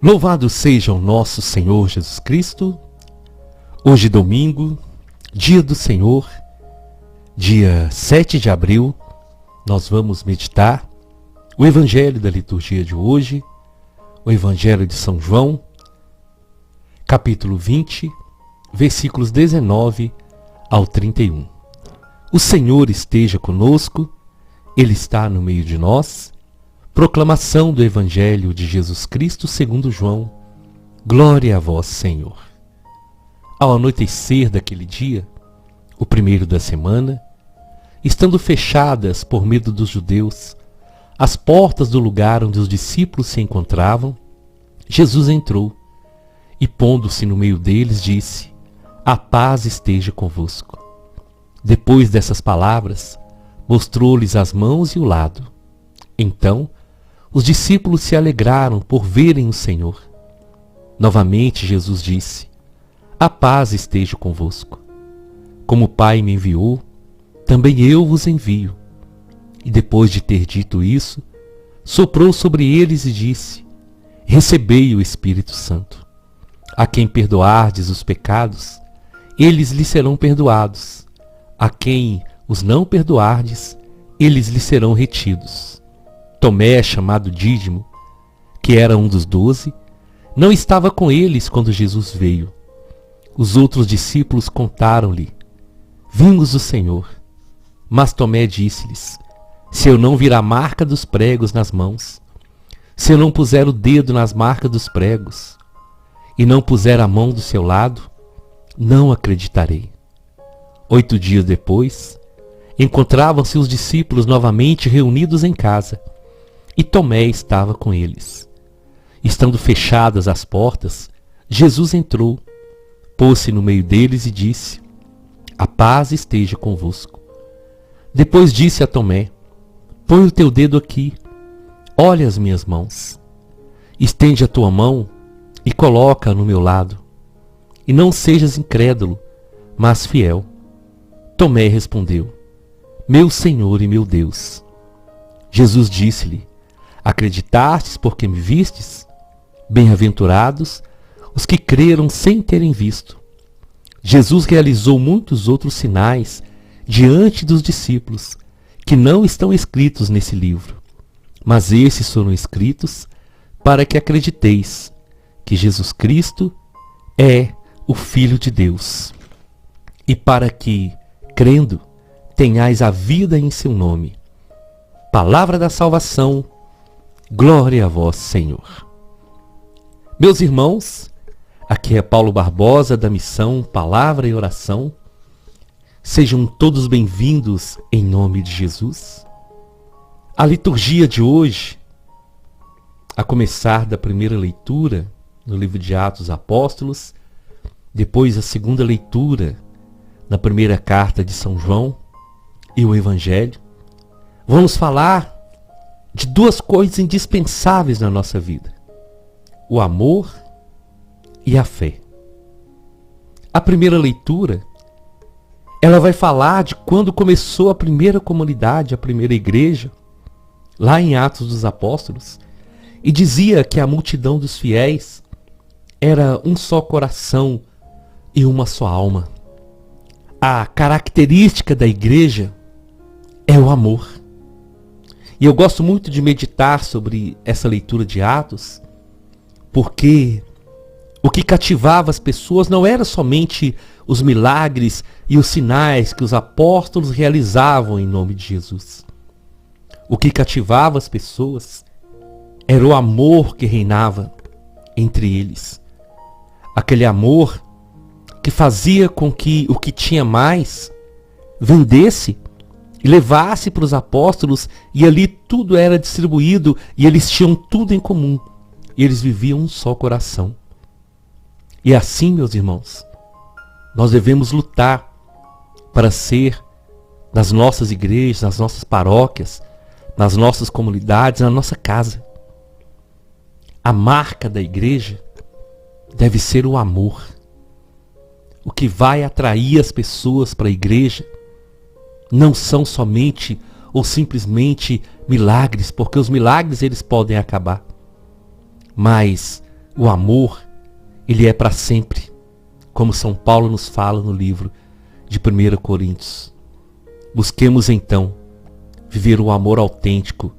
Louvado seja o nosso Senhor Jesus Cristo. Hoje domingo, dia do Senhor, dia 7 de abril, nós vamos meditar o Evangelho da liturgia de hoje, o Evangelho de São João, capítulo 20, versículos 19 ao 31. O Senhor esteja conosco, Ele está no meio de nós. Proclamação do Evangelho de Jesus Cristo segundo João. Glória a vós, Senhor. Ao anoitecer daquele dia, o primeiro da semana, estando fechadas por medo dos judeus as portas do lugar onde os discípulos se encontravam, Jesus entrou e, pondo-se no meio deles, disse: A paz esteja convosco. Depois dessas palavras, mostrou-lhes as mãos e o lado. Então, os discípulos se alegraram por verem o Senhor. Novamente Jesus disse: A paz esteja convosco. Como o Pai me enviou, também eu vos envio. E depois de ter dito isso, soprou sobre eles e disse: Recebei o Espírito Santo. A quem perdoardes os pecados, eles lhes serão perdoados. A quem os não perdoardes, eles lhes serão retidos. Tomé, chamado Dídimo, que era um dos 12, não estava com eles quando Jesus veio. Os outros discípulos contaram-lhe: Vimos o Senhor. Mas Tomé disse-lhes: Se eu não vir a marca dos pregos nas mãos, se eu não puser o dedo nas marcas dos pregos, e não puser a mão do seu lado, não acreditarei. 8 dias depois, encontravam-se os discípulos novamente reunidos em casa, e Tomé estava com eles. Estando fechadas as portas, Jesus entrou, pôs-se no meio deles e disse: A paz esteja convosco. Depois disse a Tomé: Põe o teu dedo aqui, olha as minhas mãos. Estende a tua mão e coloca-a no meu lado. E não sejas incrédulo, mas fiel. Tomé respondeu: Meu Senhor e meu Deus. Jesus disse-lhe: Acreditastes porque me vistes? Bem-aventurados os que creram sem terem visto. Jesus realizou muitos outros sinais diante dos discípulos, que não estão escritos nesse livro. Mas esses foram escritos para que acrediteis que Jesus Cristo é o Filho de Deus, e para que, crendo, tenhais a vida em seu nome. Palavra da salvação. Glória a vós, Senhor. Meus irmãos, aqui é Paulo Barbosa da missão Palavra e Oração. Sejam todos bem-vindos em nome de Jesus. A liturgia de hoje, a começar da primeira leitura no livro de Atos dos Apóstolos, depois a segunda leitura na primeira carta de São João e o Evangelho, vamos falar de duas coisas indispensáveis na nossa vida: o amor e a fé. A primeira leitura, ela vai falar de quando começou a primeira comunidade, a primeira igreja, lá em Atos dos Apóstolos, e dizia que a multidão dos fiéis era um só coração e uma só alma. A característica da igreja é o amor. E eu gosto muito de meditar sobre essa leitura de Atos, porque o que cativava as pessoas não era somente os milagres e os sinais que os apóstolos realizavam em nome de Jesus. O que cativava as pessoas era o amor que reinava entre eles. Aquele amor que fazia com que o que tinha mais vendesse e levasse para os apóstolos, e ali tudo era distribuído e eles tinham tudo em comum. E eles viviam um só coração. E assim, meus irmãos, nós devemos lutar para ser, nas nossas igrejas, nas nossas paróquias, nas nossas comunidades, na nossa casa, a marca da igreja deve ser o amor. O que vai atrair as pessoas para a igreja não são somente ou simplesmente milagres, porque os milagres eles podem acabar. Mas o amor, ele é para sempre, como São Paulo nos fala no livro de 1 Coríntios. Busquemos então viver o amor autêntico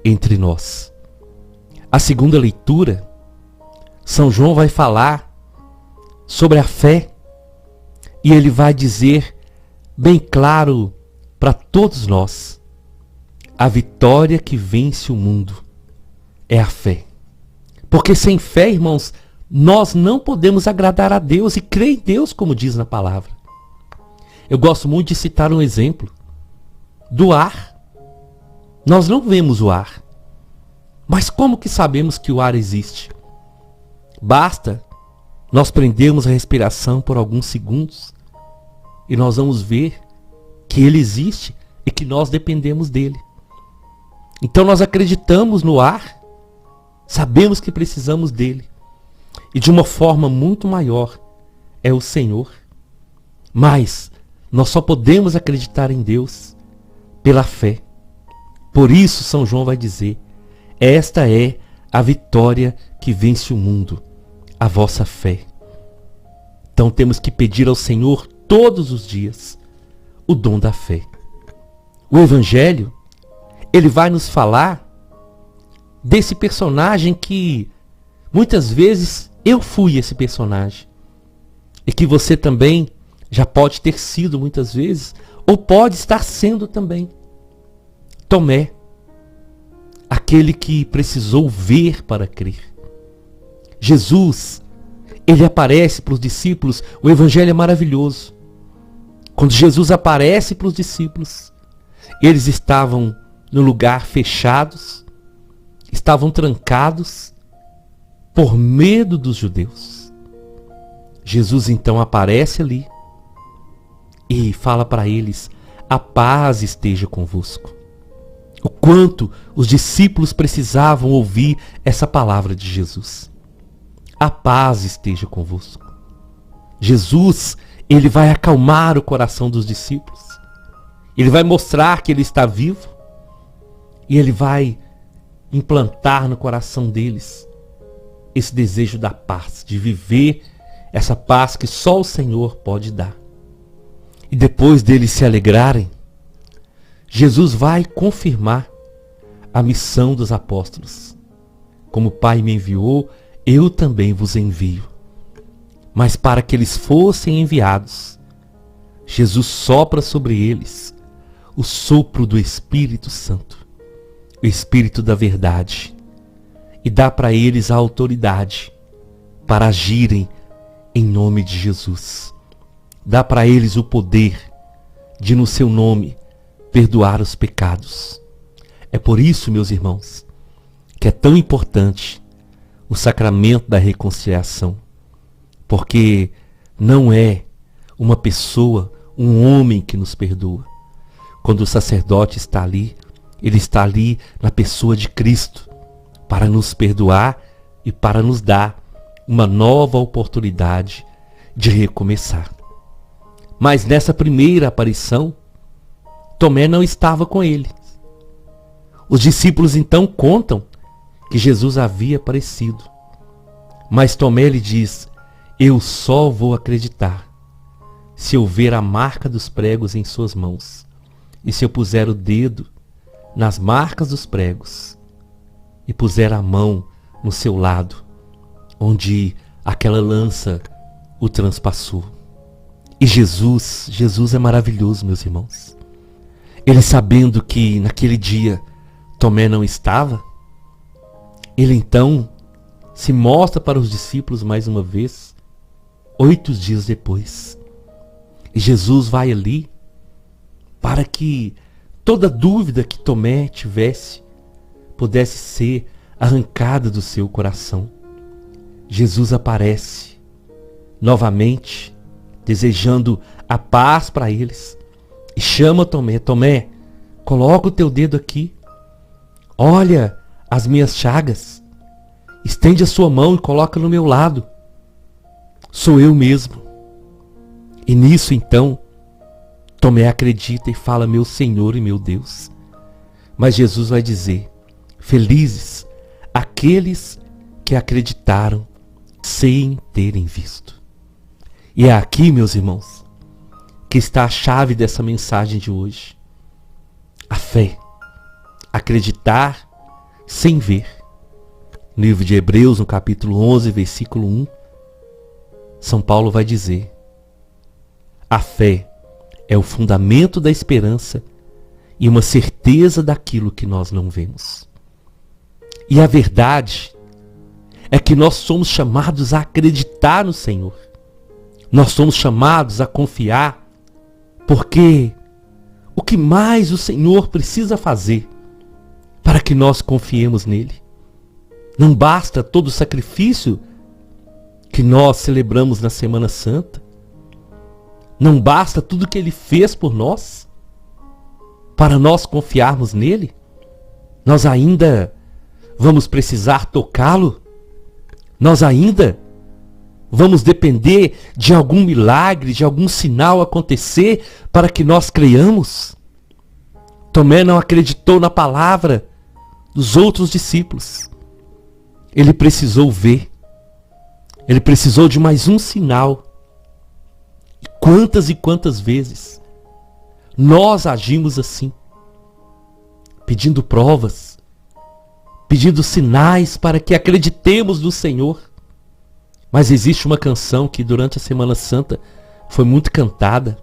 entre nós. A segunda leitura, São João vai falar sobre a fé e ele vai dizer bem claro para todos nós: a vitória que vence o mundo é a fé. Porque sem fé, irmãos, nós não podemos agradar a Deus e crer em Deus, como diz na palavra. Eu gosto muito de citar um exemplo do ar. Nós não vemos o ar, mas como que sabemos que o ar existe? Basta nós prendermos a respiração por alguns segundos e nós vamos ver que ele existe e que nós dependemos dele. Então nós acreditamos no ar, sabemos que precisamos dele. E de uma forma muito maior é o Senhor. Mas nós só podemos acreditar em Deus pela fé. Por isso São João vai dizer: esta é a vitória que vence o mundo, a vossa fé. Então temos que pedir ao Senhor todos os dias o dom da fé. O Evangelho, ele vai nos falar desse personagem que muitas vezes eu fui esse personagem. E que você também já pode ter sido muitas vezes, ou pode estar sendo também. Tomé, aquele que precisou ver para crer. Jesus, ele aparece para os discípulos, o Evangelho é maravilhoso. Quando Jesus aparece para os discípulos, eles estavam no lugar fechados, estavam trancados por medo dos judeus. Jesus então aparece ali e fala para eles: a paz esteja convosco. O quanto os discípulos precisavam ouvir essa palavra de Jesus. A paz esteja convosco. Jesus, ele vai acalmar o coração dos discípulos. Ele vai mostrar que ele está vivo. E ele vai implantar no coração deles esse desejo da paz, de viver essa paz que só o Senhor pode dar. E depois deles se alegrarem, Jesus vai confirmar a missão dos apóstolos. Como o Pai me enviou, eu também vos envio. Mas para que eles fossem enviados, Jesus sopra sobre eles o sopro do Espírito Santo, o Espírito da verdade, e dá para eles a autoridade para agirem em nome de Jesus. Dá para eles o poder de, no seu nome, perdoar os pecados. É por isso, meus irmãos, que é tão importante o sacramento da reconciliação. Porque não é uma pessoa, um homem que nos perdoa. Quando o sacerdote está ali, ele está ali na pessoa de Cristo, para nos perdoar e para nos dar uma nova oportunidade de recomeçar. Mas nessa primeira aparição, Tomé não estava com ele. Os discípulos então contam que Jesus havia aparecido. Mas Tomé lhe diz: eu só vou acreditar se eu ver a marca dos pregos em suas mãos, e se eu puser o dedo nas marcas dos pregos, e puser a mão no seu lado, onde aquela lança o transpassou. E Jesus é maravilhoso, meus irmãos. Ele, sabendo que naquele dia Tomé não estava, ele então se mostra para os discípulos mais uma vez, 8 dias depois. E Jesus vai ali para que toda dúvida que Tomé tivesse pudesse ser arrancada do seu coração. Jesus aparece novamente, desejando a paz para eles, e chama Tomé: Tomé, coloca o teu dedo aqui, olha as minhas chagas, estende a sua mão e coloca no meu lado, sou eu mesmo. E nisso então Tomé acredita e fala: meu Senhor e meu Deus. Mas Jesus vai dizer: felizes aqueles que acreditaram sem terem visto. E é aqui, meus irmãos, que está a chave dessa mensagem de hoje. A fé. Acreditar sem ver. No livro de Hebreus, no capítulo 11, versículo 1, São Paulo vai dizer: a fé é o fundamento da esperança e uma certeza daquilo que nós não vemos. E a verdade é que nós somos chamados a acreditar no Senhor. Nós somos chamados a confiar, porque o que mais o Senhor precisa fazer para que nós confiemos nele? Não basta todo o sacrifício que nós celebramos na Semana Santa. Não basta tudo que ele fez por nós para nós confiarmos nele. Nós ainda vamos precisar tocá-lo. Nós ainda vamos depender de algum milagre, de algum sinal acontecer para que nós creiamos. Tomé não acreditou na palavra dos outros discípulos. Ele precisou ver. Ele precisou de mais um sinal. E quantas vezes nós agimos assim, pedindo provas, pedindo sinais para que acreditemos no Senhor. Mas existe uma canção que durante a Semana Santa foi muito cantada.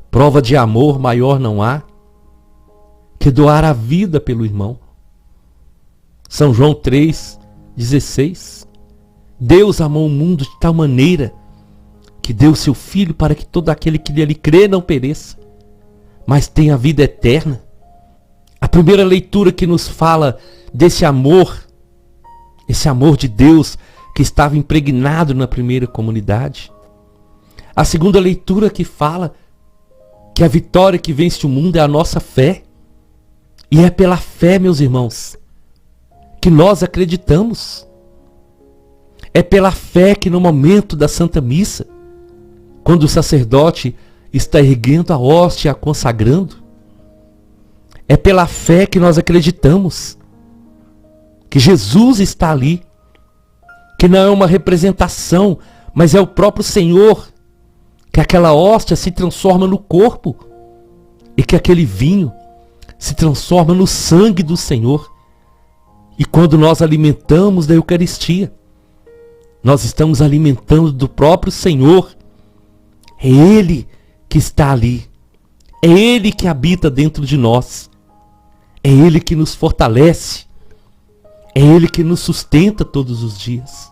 Prova de amor maior não há que doar a vida pelo irmão. São João 3,16. Deus amou o mundo de tal maneira que deu seu Filho para que todo aquele que nele crê não pereça, mas tenha a vida eterna. A primeira leitura que nos fala desse amor, esse amor de Deus que estava impregnado na primeira comunidade. A segunda leitura que fala que a vitória que vence o mundo é a nossa fé. E é pela fé, meus irmãos, que nós acreditamos. É pela fé que no momento da Santa Missa, quando o sacerdote está erguendo a hóstia e a consagrando, é pela fé que nós acreditamos que Jesus está ali, que não é uma representação, mas é o próprio Senhor, que aquela hóstia se transforma no corpo e que aquele vinho se transforma no sangue do Senhor. E quando nós alimentamos da Eucaristia, nós estamos alimentando do próprio Senhor. É Ele que está ali. É Ele que habita dentro de nós. É Ele que nos fortalece. É Ele que nos sustenta todos os dias.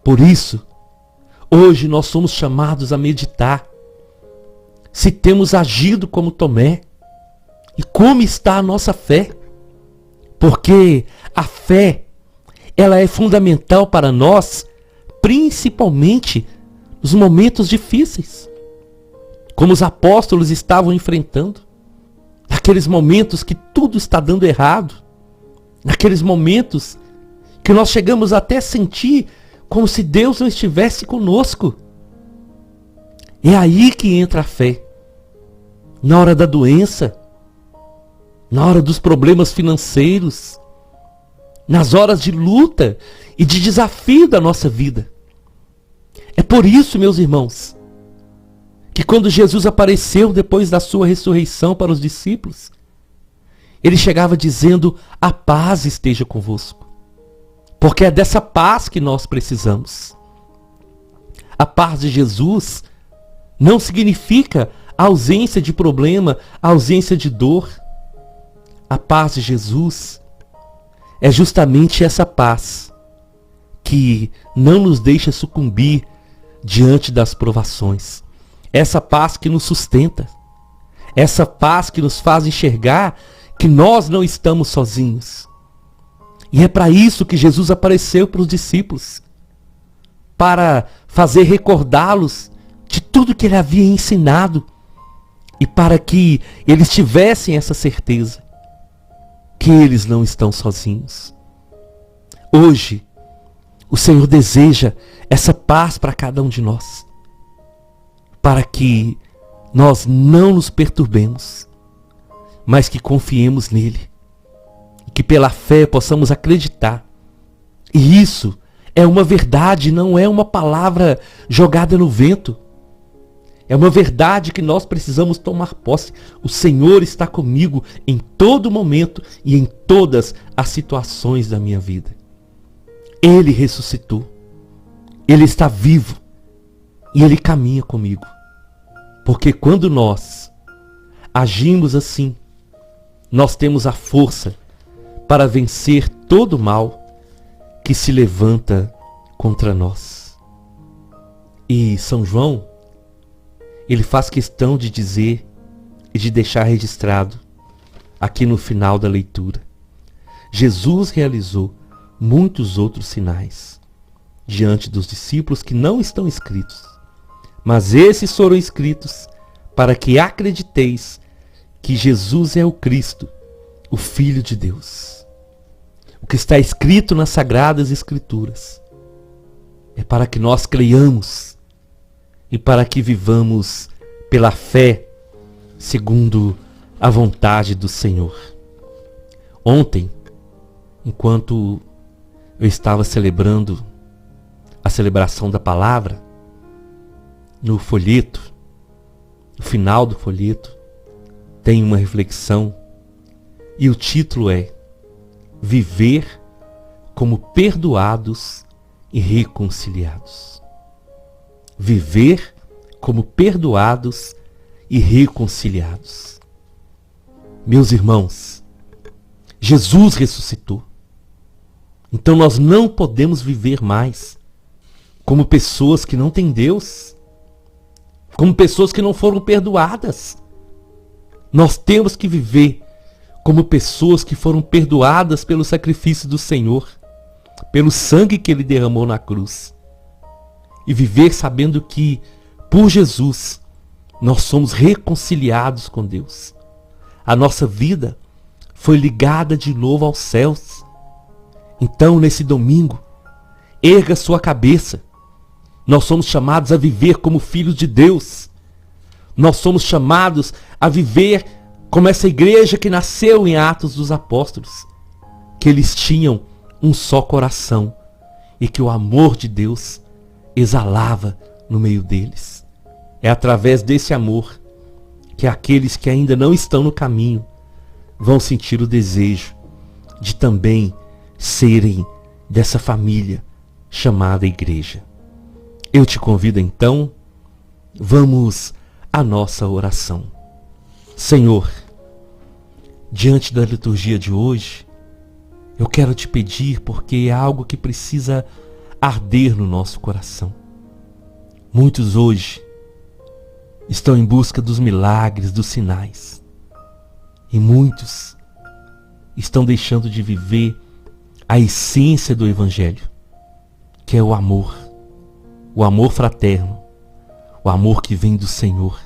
Por isso, hoje nós somos chamados a meditar se temos agido como Tomé e como está a nossa fé. Porque a fé, ela é fundamental para nós, principalmente nos momentos difíceis, como os apóstolos estavam enfrentando, naqueles momentos que tudo está dando errado, naqueles momentos que nós chegamos até a sentir como se Deus não estivesse conosco. É aí que entra a fé. Na hora da doença, na hora dos problemas financeiros, nas horas de luta e de desafio da nossa vida. É por isso, meus irmãos, que quando Jesus apareceu depois da sua ressurreição para os discípulos, ele chegava dizendo: a paz esteja convosco. Porque é dessa paz que nós precisamos. A paz de Jesus não significa a ausência de problema, a ausência de dor. A paz de Jesus é justamente essa paz que não nos deixa sucumbir diante das provações. Essa paz que nos sustenta. Essa paz que nos faz enxergar que nós não estamos sozinhos. E é para isso que Jesus apareceu para os discípulos. Para fazer recordá-los de tudo que ele havia ensinado. E para que eles tivessem essa certeza que eles não estão sozinhos. Hoje, o Senhor deseja essa paz para cada um de nós, para que nós não nos perturbemos, mas que confiemos nele, e que pela fé possamos acreditar. E isso É uma verdade, não é uma palavra jogada no vento. É uma verdade que nós precisamos tomar posse. O Senhor está comigo em todo momento e em todas as situações da minha vida. Ele ressuscitou. Ele está vivo. E Ele caminha comigo. Porque quando nós agimos assim, nós temos a força para vencer todo o mal que se levanta contra nós. E São João, ele faz questão de dizer e de deixar registrado aqui no final da leitura. Jesus realizou muitos outros sinais diante dos discípulos que não estão escritos, mas esses foram escritos para que acrediteis que Jesus é o Cristo, o Filho de Deus. O que está escrito nas Sagradas Escrituras é para que nós creiamos e para que vivamos pela fé, segundo a vontade do Senhor. Ontem, enquanto eu estava celebrando a celebração da palavra, no folheto, no final do folheto, tem uma reflexão e o título é Viver como perdoados e reconciliados. Viver como perdoados e reconciliados. Meus irmãos, Jesus ressuscitou. Então nós não podemos viver mais como pessoas que não têm Deus, como pessoas que não foram perdoadas. Nós temos que viver como pessoas que foram perdoadas pelo sacrifício do Senhor, pelo sangue que Ele derramou na cruz. E viver sabendo que, por Jesus, nós somos reconciliados com Deus. A nossa vida foi ligada de novo aos céus. Então, nesse domingo, erga sua cabeça. Nós somos chamados a viver como filhos de Deus. Nós somos chamados a viver como essa igreja que nasceu em Atos dos Apóstolos, que eles tinham um só coração e que o amor de Deus exalava no meio deles. É através desse amor que aqueles que ainda não estão no caminho vão sentir o desejo de também serem dessa família chamada igreja. Eu te convido então, vamos à nossa oração. Senhor, diante da liturgia de hoje, eu quero te pedir porque é algo que precisa arder no nosso coração. Muitos hoje estão em busca dos milagres, dos sinais. E muitos estão deixando de viver a essência do Evangelho, que é o amor fraterno, o amor que vem do Senhor.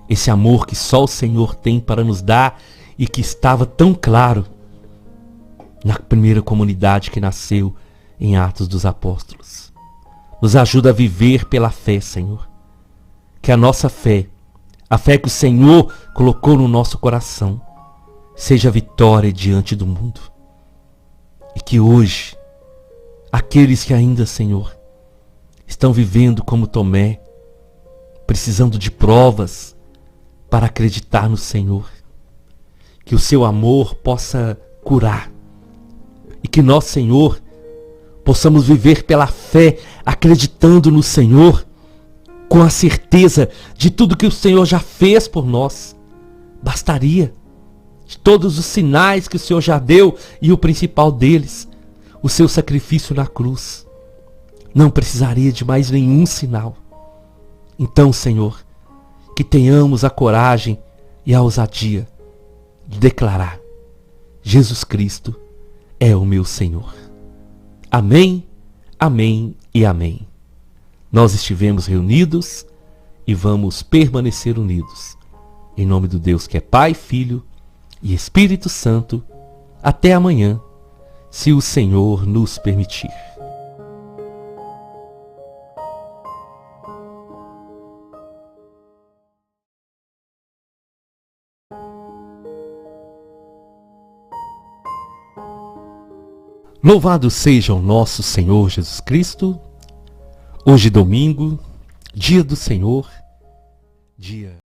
Esse amor que só o Senhor tem para nos dar e que estava tão claro na primeira comunidade que nasceu em Atos dos Apóstolos. Nos ajuda a viver pela fé, Senhor. Que a nossa fé, a fé que o Senhor colocou no nosso coração, seja vitória diante do mundo. E que hoje, aqueles que ainda, Senhor, estão vivendo como Tomé, precisando de provas para acreditar no Senhor, que o seu amor possa curar. E que nós, Senhor, possamos viver pela fé, acreditando no Senhor, com a certeza de tudo que o Senhor já fez por nós. Bastaria de todos os sinais que o Senhor já deu e o principal deles, o seu sacrifício na cruz. Não precisaria de mais nenhum sinal. Então, Senhor, que tenhamos a coragem e a ousadia de declarar: Jesus Cristo é o meu Senhor. Amém, amém e amém. Nós estivemos reunidos e vamos permanecer unidos. Em nome do Deus que é Pai, Filho e Espírito Santo. Até amanhã, se o Senhor nos permitir. Louvado seja o nosso Senhor Jesus Cristo. Hoje domingo, dia do Senhor, dia